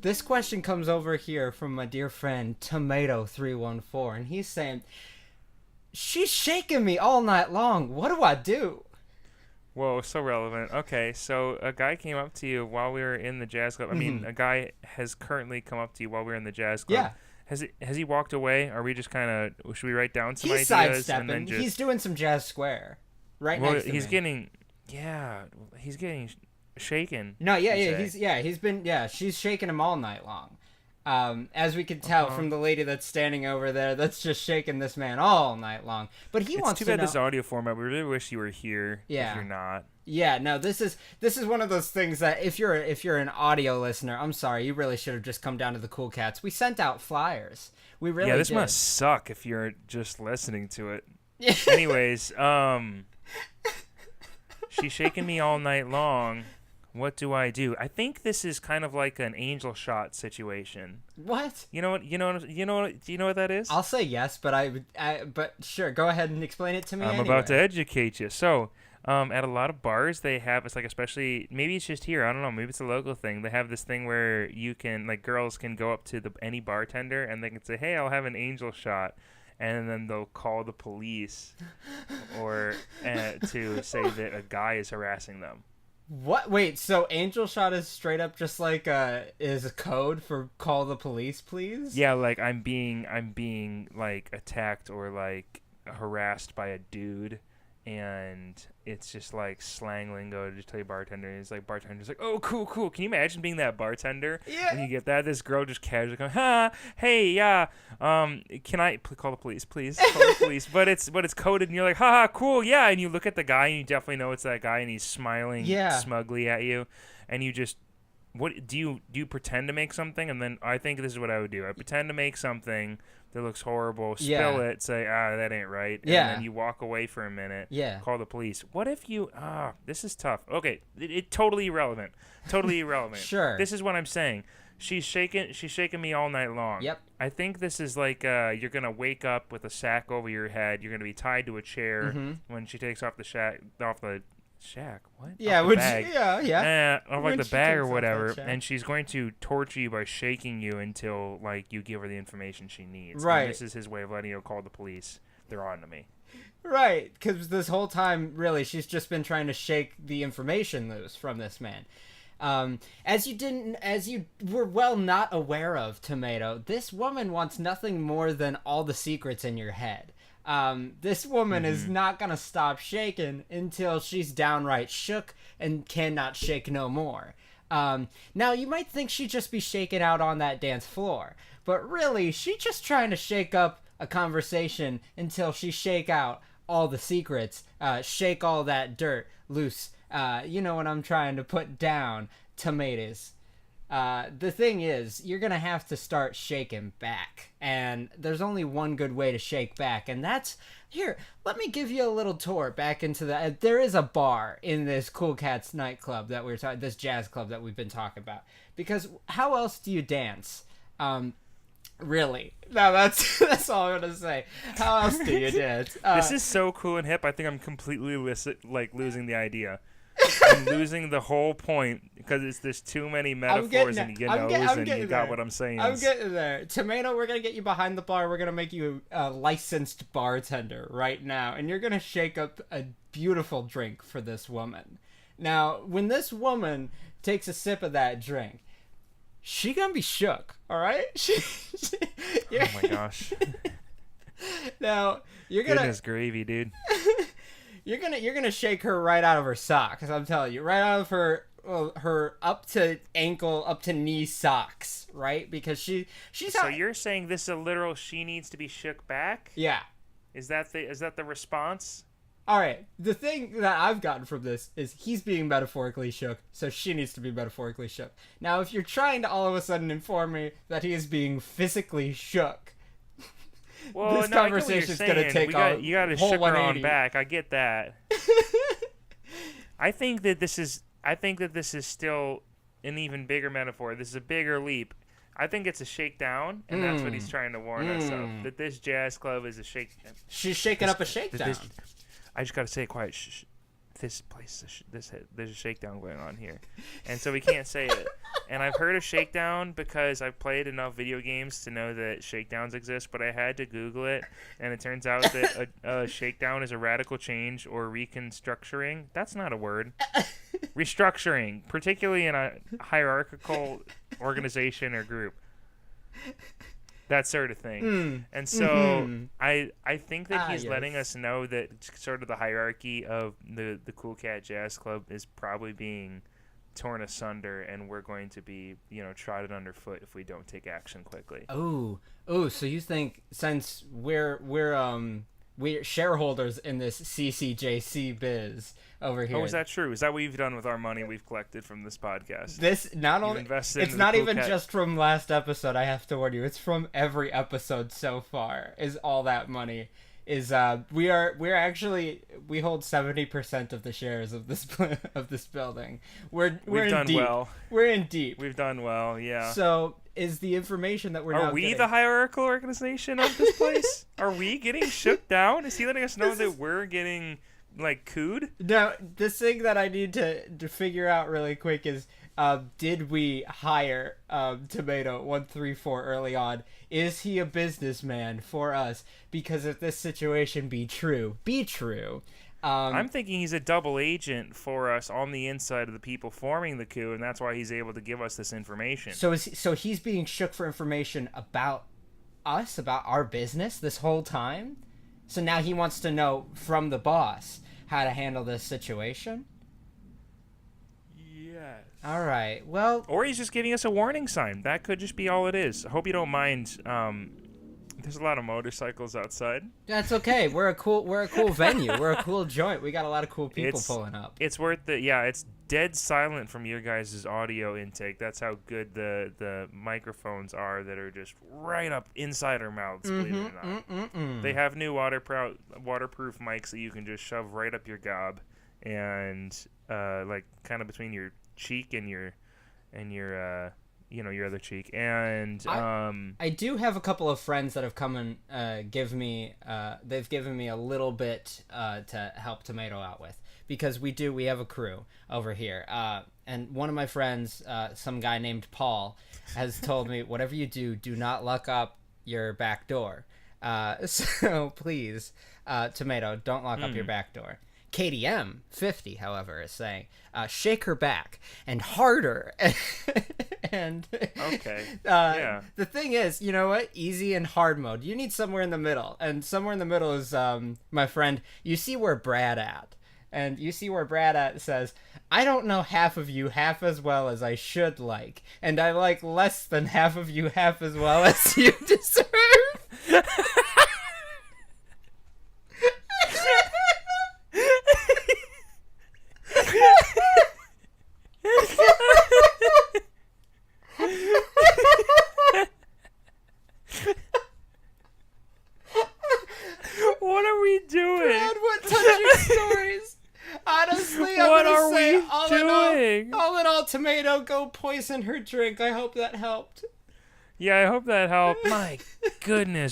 This question comes over here from my dear friend Tomato314, and he's saying, "She's shaking me all night long. What do I do?" Whoa, so relevant. Okay, so a guy came up to you while we were in the jazz club. I mean, a guy has currently come up to you while we were in the jazz club. Yeah. Has he walked away? Are we just kind of, should we write down some He's ideas and sidestepping. then just... He's doing some jazz square right Well, next to he's me. getting, yeah, he's getting shaken. No, yeah, you say. he's been, she's shaking him all night long. As we can tell from the lady that's standing over there, that's just shaking this man all night long. But he wants to know. It's too bad this audio format. We really wish you were here. Yeah. If you're not. Yeah, no, this is one of those things that if you're an audio listener, I'm sorry, you really should have just come down to the Cool Cats. We sent out flyers. We really Yeah, this did. must suck if you're just listening to it. Anyways, she's shaking me all night long. What do I do? I think this is kind of like an angel shot situation. What? Do you know what that is? I'll say yes, but but sure, go ahead and explain it to me. I'm about to educate you. So, at a lot of bars, they have, it's like, especially, maybe it's just here, I don't know, maybe it's a local thing. They have this thing where you can, like, girls can go up to any bartender and they can say, "Hey, I'll have an angel shot." And then they'll call the police or to say that a guy is harassing them. What? Wait, so angel shot is straight up just like is a code for call the police, please? Yeah, like I'm being like attacked or like harassed by a dude, and it's just like slang lingo to just tell you bartender. And it's like bartender's like, "Oh, cool. Can you imagine being that bartender?" Yeah. And you get that, this girl just casually going, "Ha, hey, yeah, can I call the police, please? Call the police." But it's coded, and you're like, "Ha, cool, yeah." And you look at the guy, and you definitely know it's that guy, and he's smiling smugly at you, and you just, what do you pretend to make something? And then I think this is what I would do. I pretend to make something that looks horrible, spill it, say, that ain't right. And then you walk away for a minute, call the police. What if you, this is tough. Okay, it totally irrelevant. Totally irrelevant. Sure. This is what I'm saying. She's shaking me all night long. Yep. I think this is like, you're going to wake up with a sack over your head. You're going to be tied to a chair when she takes off the shack. What? Yeah, off the bag. yeah. Or like the bag or whatever, and she's going to torture you by shaking you until like you give her the information she needs. Right. And this is his way of letting you call the police. They're on to me. Right, because this whole time, really, she's just been trying to shake the information loose from this man. As you were well not aware of, Tomato, this woman wants nothing more than all the secrets in your head. This woman is not gonna stop shaking until she's downright shook and cannot shake no more. Now you might think she'd just be shaking out on that dance floor, but really she's just trying to shake up a conversation until she shake out all the secrets, shake all that dirt loose. You know what I'm trying to put down, tomatoes. The thing is, you're going to have to start shaking back. And there's only one good way to shake back. And that's, here, let me give you a little tour back into the, there is a bar in this Cool Cats nightclub that we were talking, this jazz club that we've been talking about. Because how else do you dance? Really? No, that's all I'm going to say. How else do you dance? This is so cool and hip. I think I'm completely losing the idea. I'm losing the whole point because there's too many metaphors and you got what I'm saying. I'm getting there. Tomato, we're going to get you behind the bar. We're going to make you a licensed bartender right now. And you're going to shake up a beautiful drink for this woman. Now, when this woman takes a sip of that drink, she going to be shook, all right? Oh, my gosh. Now, you're going to... Goodness gravy, dude. You're gonna shake her right out of her socks. I'm telling you, right out of her up to ankle, up to knee socks, right? Because she's. So you're saying this is a literal? She needs to be shook back? Yeah. Is that the response? All right. The thing that I've gotten from this is he's being metaphorically shook, so she needs to be metaphorically shook. Now, if you're trying to all of a sudden inform me that he is being physically shook. Well, this conversation's gonna take you got to shook her on back. I get that. I think that this is still an even bigger metaphor. This is a bigger leap. I think it's a shakedown, and that's what he's trying to warn us of. That this jazz club is a shake. She's shaking up a shakedown. I just got to say it quiet. Shh. this place, there's a shakedown going on here, and so we can't say it. And I've heard of shakedown because I've played enough video games to know that shakedowns exist, but I had to Google it, and it turns out that a shakedown is a radical change or reconstructuring. That's not a word. Restructuring, particularly in a hierarchical organization or group. That sort of thing. And so I think that he's letting us know that sort of the hierarchy of the Cool Cat Jazz Club is probably being torn asunder, and we're going to be, trodden underfoot if we don't take action quickly. Oh, so you think since we're shareholders in this CCJC biz over here. Oh, is that true? Is that what you've done with our money we've collected from this podcast? This not only it's not even just from last episode, I have to warn you. It's from every episode so far. Is all that money is we hold 70% of the shares of this building. We've done deep. Well. We're in deep. We've done well, yeah. So is the information that we're Are we getting... the hierarchical organization of this place? Are we getting shook down? Is he letting us know that we're getting cooed? No, the thing that I need to figure out really quick is did we hire Tomato 134 early on? Is he a businessman for us? Because if this situation be true, I'm thinking he's a double agent for us on the inside of the people forming the coup, and that's why he's able to give us this information. So he's being shook for information about us, about our business this whole time? So now he wants to know from the boss how to handle this situation? Yes. All right. Well, or he's just giving us a warning sign. That could just be all it is. I hope you don't mind. There's a lot of motorcycles outside. That's okay. We're a cool venue. We're a cool joint. We got a lot of cool people pulling up. It's worth it. Yeah, it's dead silent from your guys' audio intake. That's how good the microphones are that are just right up inside our mouths, believe it or not. They have new waterproof mics that you can just shove right up your gob and kind of between your cheek and your your other cheek. And I do have a couple of friends that have come and they've given me a little bit to help Tomato out with, because we have a crew over here, and one of my friends, some guy named Paul, has told me, whatever you do not lock up your back door, so please, Tomato, don't lock up your back door. KDM 50, however, is saying, shake her back and harder. And okay, the thing is, you know what? Easy and hard mode. You need somewhere in the middle, and somewhere in the middle is my friend. You see where Brad at, and you see where Brad at says, I don't know half of you half as well as I should like, and I like less than half of you half as well as you deserve. What are we doing? Brad, what touching stories? Honestly, what are we doing? All in all, Tomato, go poison her drink. I hope that helped. Yeah, I hope that helped. My goodness.